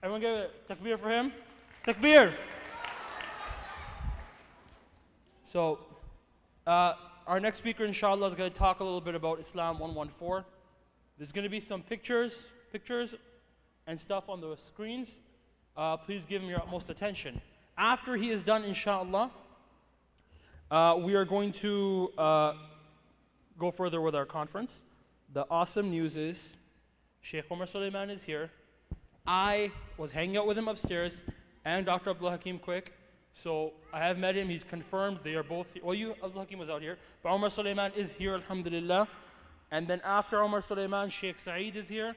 Everyone give a takbir for him. Takbir! So, our next speaker, inshallah, is going to talk a little bit about Islam 114. There's going to be some pictures and stuff on the screens. Please give him your utmost attention. After he is done, inshallah, we are going to go further with our conference. The awesome news is Sheikh Omar Suleiman is here. I was hanging out with him upstairs and Dr. Abdul Hakim Quick. So I have met him, he's confirmed they are both here. Well, Abdul Hakim was out here, but Omar Suleiman is here, alhamdulillah. And then after Omar Suleiman, Sheikh Saeed is here.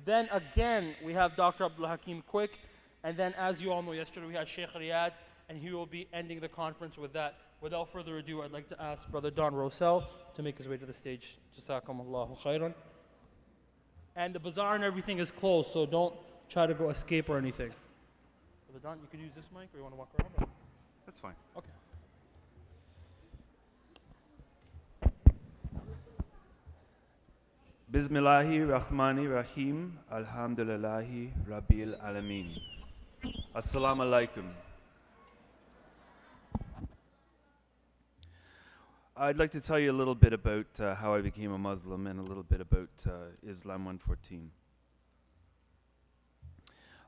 Then again, we have Dr. Abdul Hakim Quick. And then, as you all know, yesterday we had Sheikh Riyad, and he will be ending the conference with that. Without further ado, I'd like to ask Brother Don Rosell to make his way to the stage. Jazakumullahu khairan. And the bazaar and everything is closed, so don't try to go escape or anything. Brother Don, you can use this mic, or you want to walk around? Or? That's fine. Okay. Bismillahi Rahmani Rahim. Alhamdulillahi Rabbil Alameen. Assalamu alaikum. I'd like to tell you a little bit about how I became a Muslim and a little bit about Islam 114.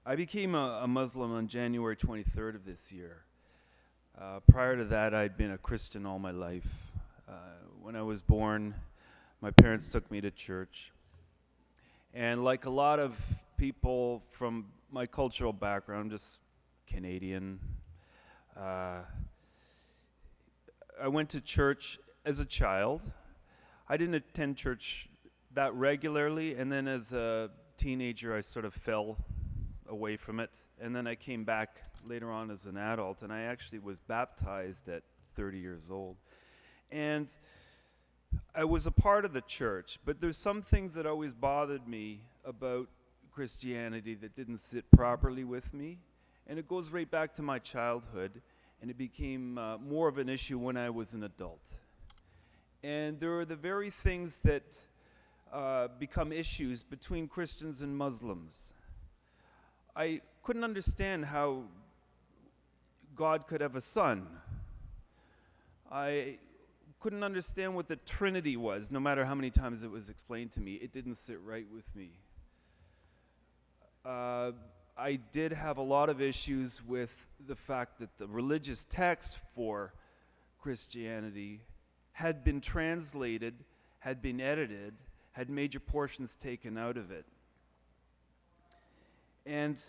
I became a Muslim on January 23rd of this year. Prior to that, I'd been a Christian all my life. When I was born, my parents took me to church. And like a lot of people from my cultural background, just Canadian, I went to church as a child. I didn't attend church that regularly, and then as a teenager, I sort of fell away from it. And then I came back later on as an adult, and I actually was baptized at 30 years old. And I was a part of the church, but there's some things that always bothered me about Christianity that didn't sit properly with me. And it goes right back to my childhood, and it became more of an issue when I was an adult. And there are the very things that become issues between Christians and Muslims. I couldn't understand how God could have a son. I couldn't understand what the Trinity was, no matter how many times it was explained to me. It didn't sit right with me. I did have a lot of issues with the fact that the religious text for Christianity had been translated, had been edited, had major portions taken out of it. And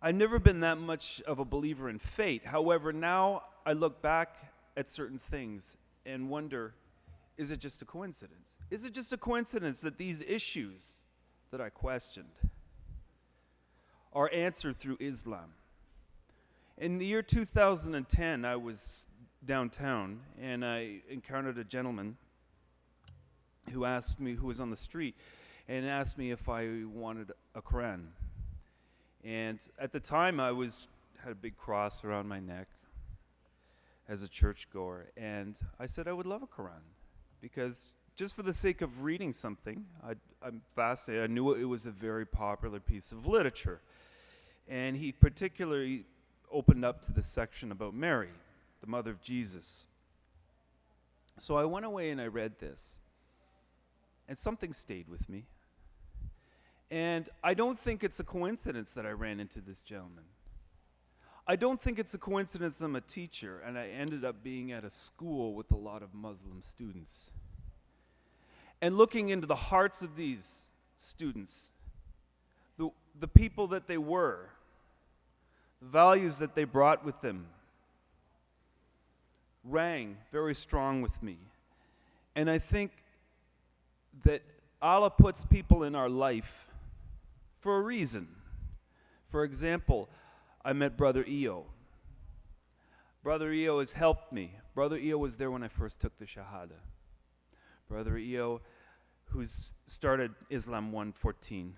I've never been that much of a believer in fate. However, now I look back at certain things and wonder, is it just a coincidence? Is it just a coincidence that these issues that I questioned are answered through Islam? In the year 2010, I was downtown and I encountered a gentleman who asked me, who was on the street, and asked me if I wanted a Quran. And at the time, I had a big cross around my neck as a churchgoer, and I said I would love a Quran, because just for the sake of reading something, I'm fascinated. I knew it was a very popular piece of literature. And he particularly opened up to the section about Mary, the mother of Jesus. So I went away and I read this, and something stayed with me. And I don't think it's a coincidence that I ran into this gentleman. I don't think it's a coincidence I'm a teacher and I ended up being at a school with a lot of Muslim students. And looking into the hearts of these students, the people that they were, the values that they brought with them, rang very strong with me. And I think that Allah puts people in our life for a reason. For example, I met Brother Eo. Brother Eo has helped me. Brother Eo was there when I first took the Shahada. Brother Eo, who's started Islam 114,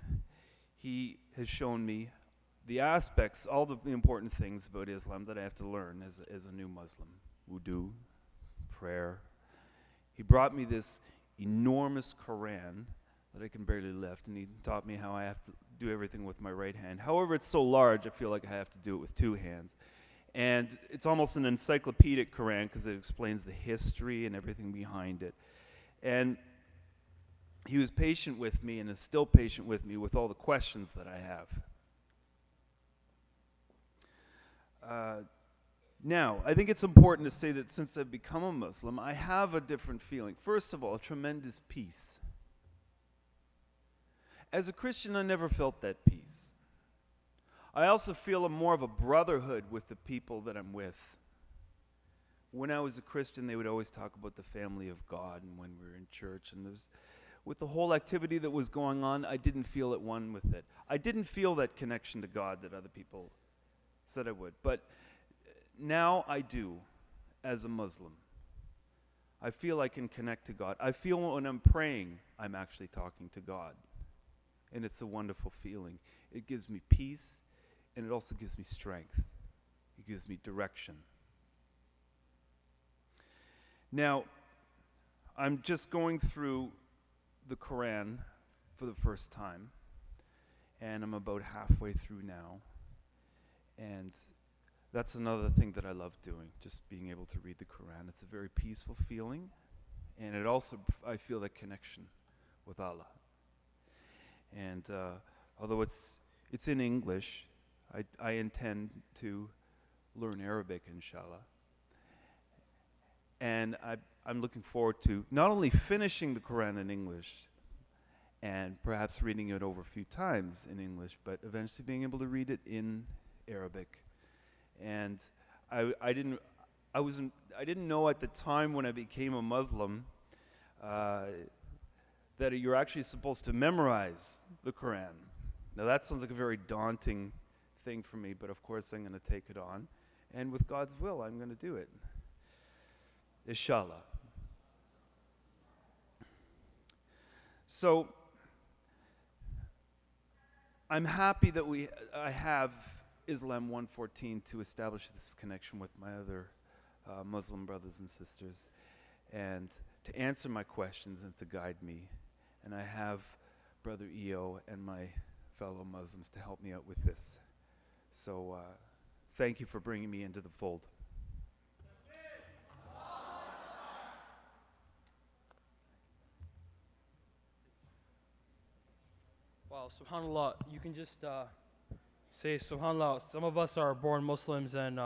he has shown me the aspects, all the important things about Islam that I have to learn as a new Muslim. Wudu, prayer. He brought me this enormous Quran that I can barely lift, and he taught me how I have to do everything with my right hand. However, it's so large, I feel like I have to do it with two hands. And it's almost an encyclopedic Quran because it explains the history and everything behind it. And he was patient with me and is still patient with me with all the questions that I have. Now, I think it's important to say that since I've become a Muslim, I have a different feeling. First of all, tremendous peace. As a Christian, I never felt that peace. I also feel more of a brotherhood with the people that I'm with. When I was a Christian, they would always talk about the family of God, and when we were in church, and with the whole activity that was going on, I didn't feel at one with it. I didn't feel that connection to God that other people said I would. But now I do, as a Muslim. I feel I can connect to God. I feel when I'm praying, I'm actually talking to God. And it's a wonderful feeling. It gives me peace, and it also gives me strength. It gives me direction. Now, I'm just going through the Quran for the first time, and I'm about halfway through now. And that's another thing that I love doing, just being able to read the Quran. It's a very peaceful feeling, and it also, I feel that connection with Allah. And although it's in English, I intend to learn Arabic, inshallah. And I'm looking forward to not only finishing the Quran in English and perhaps reading it over a few times in English, but eventually being able to read it in Arabic. And I didn't know at the time when I became a Muslim that you're actually supposed to memorize the Quran. Now that sounds like a very daunting thing for me, but of course I'm going to take it on. And with God's will, I'm going to do it. Inshallah. So, I'm happy that I have Islam 114 to establish this connection with my other Muslim brothers and sisters, and to answer my questions and to guide me. And I have Brother Eo and my fellow Muslims to help me out with this. So thank you for bringing me into the fold. Wow, subhanAllah, you can just say subhanAllah. Some of us are born Muslims, and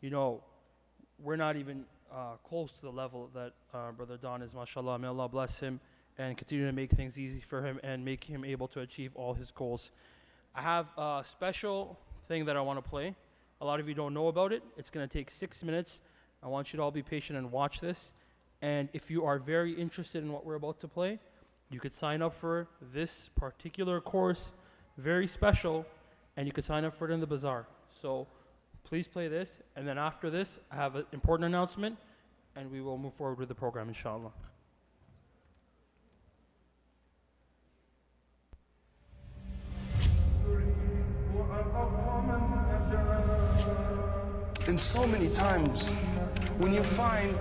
we're not even close to the level that Brother Don is, mashallah. May Allah bless him and continue to make things easy for him and make him able to achieve all his goals. I have a special thing that I want to play. A lot of you don't know about it. It's going to take 6 minutes. I want you to all be patient and watch this. And if you are very interested in what we're about to play, you could sign up for this particular course, very special, and you could sign up for it in the bazaar. So please play this, and then after this, I have an important announcement, and we will move forward with the program, inshallah. And so many times, when you find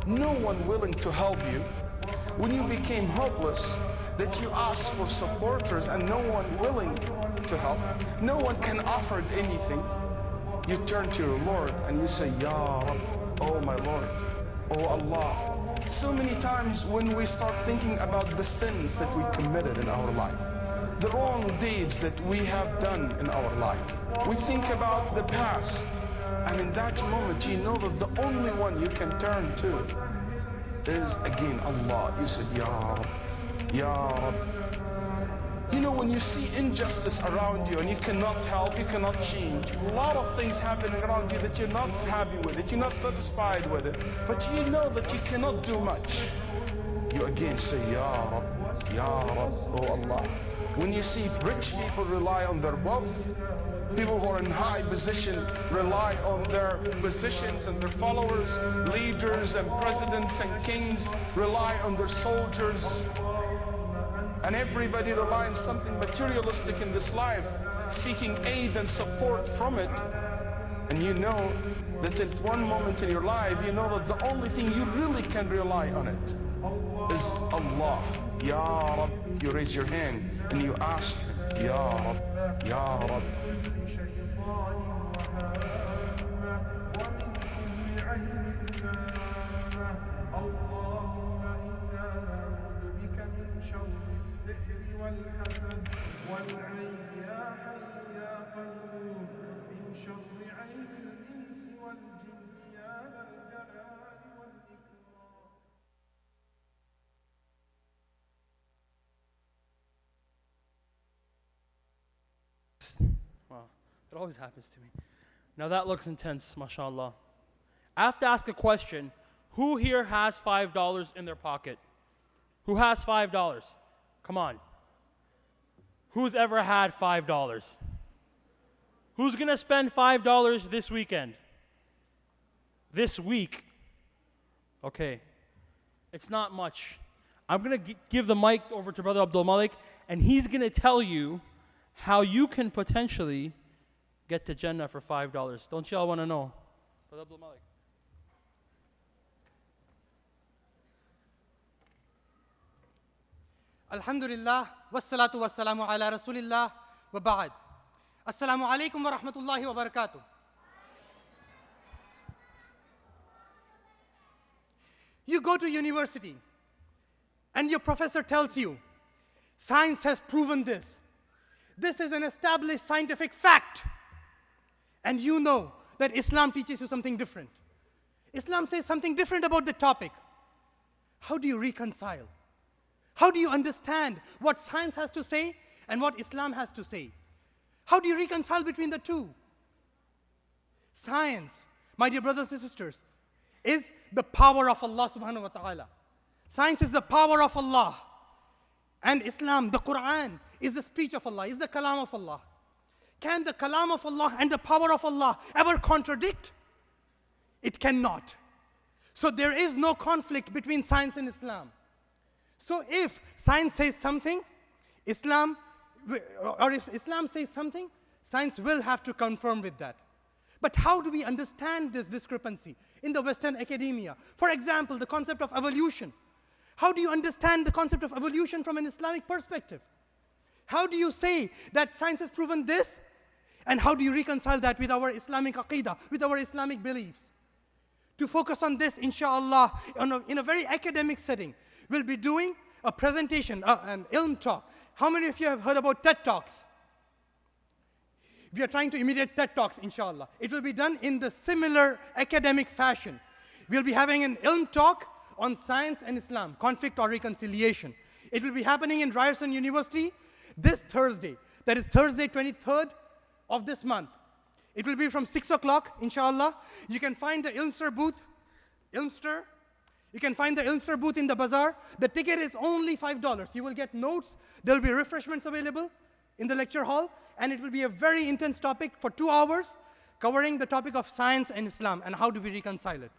no one willing to help you, when you became hopeless, that you ask for supporters and no one willing to help, no one can offer anything, you turn to your Lord and you say, Ya Rab, oh my Lord, oh Allah. So many times when we start thinking about the sins that we committed in our life, the wrong deeds that we have done in our life, we think about the past, and in that moment you know that the only one you can turn to is again Allah. You said, Ya Rab, Ya Rab. You know, when you see injustice around you and you cannot help, you cannot change, a lot of things happening around you that you're not happy with it, you're not satisfied with it, but you know that you cannot do much. You again say, Ya Rab, Ya Rab, oh Allah. When you see rich people rely on their wealth, people who are in high position rely on their positions and their followers, leaders and presidents and kings rely on their soldiers, and everybody relies on something materialistic in this life, seeking aid and support from it. And you know that at one moment in your life, you know that the only thing you really can rely on it is Allah. Ya Rab, you raise your hand and you ask Him. Ya Rab, Ya Rab. Wow, that always happens to me. Now that looks intense, mashallah. I have to ask a question. Who here has $5 in their pocket? Who has $5? Come on. Who's ever had $5? Who's gonna spend $5 this weekend? This week? Okay, it's not much. I'm gonna give the mic over to Brother Abdul Malik, and he's gonna tell you how you can potentially get to Jannah for $5. Don't y'all wanna know? Brother Abdul Malik. Alhamdulillah, wassalatu wassalamu ala rasulillah, wa ba'd. Assalamu alaikum wa rahmatullahi wa barakatuh. You go to university and your professor tells you, science has proven this. This is an established scientific fact. And you know that Islam teaches you something different. Islam says something different about the topic. How do you reconcile? How do you understand what science has to say and what Islam has to say? How do you reconcile between the two? Science, my dear brothers and sisters, is the power of Allah subhanahu wa ta'ala. Science is the power of Allah. And Islam, the Quran, is the speech of Allah, is the kalam of Allah. Can the kalam of Allah and the power of Allah ever contradict? It cannot. So there is no conflict between science and Islam. So if science says something, Islam, or if Islam says something, science will have to confirm with that. But how do we understand this discrepancy in the Western academia? For example, the concept of evolution. How do you understand the concept of evolution from an Islamic perspective? How do you say that science has proven this? And how do you reconcile that with our Islamic aqidah, with our Islamic beliefs? To focus on this, inshallah, in a very academic setting, we'll be doing a presentation, an ilm talk. How many of you have heard about TED Talks? We are trying to imitate TED Talks, inshallah. It will be done in the similar academic fashion. We'll be having an ilm talk on science and Islam, conflict or reconciliation. It will be happening in Ryerson University this Thursday. That is Thursday, 23rd of this month. It will be from 6 o'clock, inshallah. You can find the Ilmster booth, Ilmster. You can find the Ilmster booth in the bazaar. The ticket is only $5. You will get notes. There will be refreshments available in the lecture hall. And it will be a very intense topic for 2 hours, covering the topic of science and Islam and how do we reconcile it.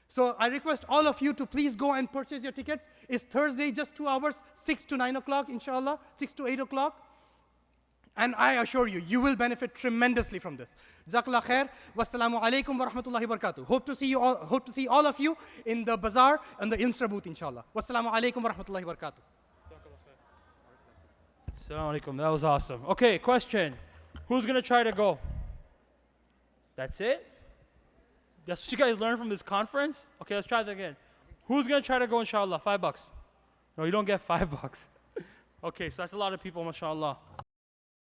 So I request all of you to please go and purchase your tickets. It's Thursday, just 2 hours, 6 to 9 o'clock, inshallah, 6 to 8 o'clock. And I assure you, you will benefit tremendously from this. Jazakallah khair. Wassalamu alaikum wa rahmatullahi wa barakatuh. Hope to see all of you in the bazaar and the Ilmster booth, inshallah. Wassalamu alaikum wa rahmatullahi wa barakatuh. Assalamu alaikum. That was awesome. Okay, question. Who's going to try to go? That's it? That's what you guys learned from this conference? Okay, let's try that again. Who's going to try to go, inshallah? $5. No, you don't get $5. Okay, so that's a lot of people, mashallah.